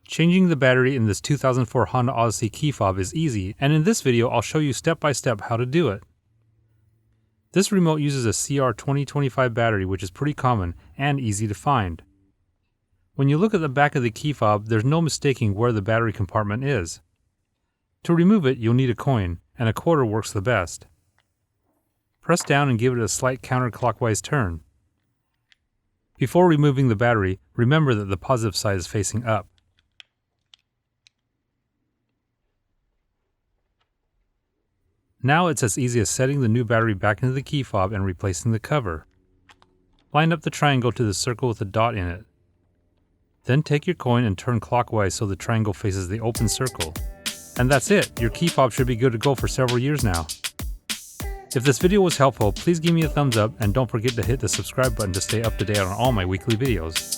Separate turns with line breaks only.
Changing the battery in this 2004 Honda Odyssey key fob is easy, and in this video I'll show you step by step how to do it. This remote uses a CR2025 battery, which is pretty common and easy to find. When you look at the back of the key fob, there's no mistaking where the battery compartment is. To remove it, you'll need a coin, and a quarter works the best. Press down and give it a slight counterclockwise turn. Before removing the battery, remember that the positive side is facing up. Now it's as easy as setting the new battery back into the key fob and replacing the cover. Line up the triangle to the circle with a dot in it. Then take your coin and turn clockwise so the triangle faces the open circle. And that's it! Your key fob should be good to go for several years now. If this video was helpful, please give me a thumbs up and don't forget to hit the subscribe button to stay up to date on all my weekly videos.